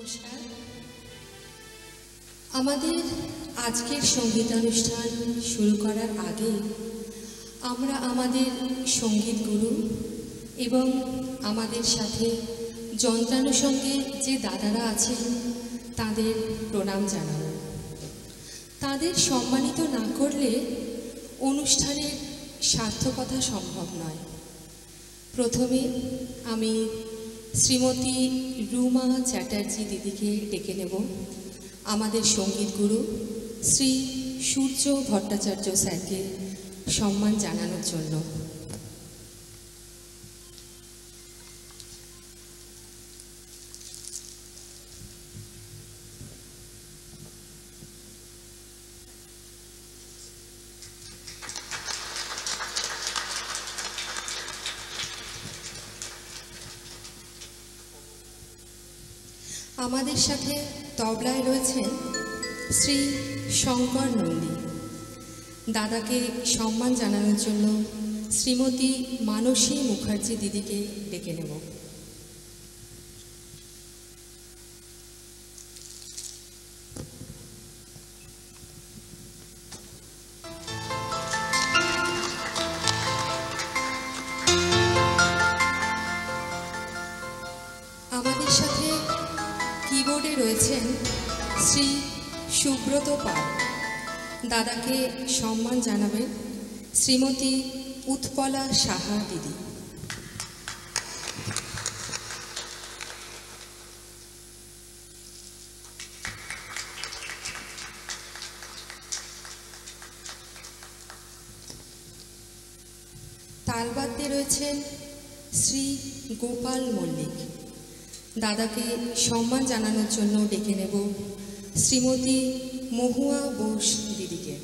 নমস্কার। আমাদের আজকের সঙ্গীতানুষ্ঠান শুরু করার আগে আমরা আমাদের সঙ্গীত গুরু এবং আমাদের সাথে যন্ত্রানুষঙ্গে যে দাদারা আছেন তাদের প্রণাম জানাব। তাদের সম্মানিত না করলে অনুষ্ঠানের সার্থকতা সম্ভব নয়। প্রথমে আমি শ্রীমতী রুমা চ্যাটার্জি দিদিকে ডেকে নেব আমাদের সঙ্গীত গুরু শ্রী সূর্য ভট্টাচার্য স্যারকে সম্মান জানানোর জন্য। আমাদের সাথে তবলায় রয়েছেন শ্রী শঙ্কর নন্দী। দাদাকে সম্মান জানানোর জন্য শ্রীমতী মানসী মুখার্জি দিদিকে ডেকে নেব। আমাদের সাথে কিবোর্ডে রয়েছেন শ্রী সুব্রত পাল। দাদাকে সম্মান জানাবেন শ্রীমতী উৎপলা সাহা দিদি। তালবাদ্যে রয়েছেন শ্রী গোপাল মল্লিক। দাদাকে সম্মান জানানোর জন্য ডেকে নেব শ্রীমতী মহুয়া বোস দিদিকে।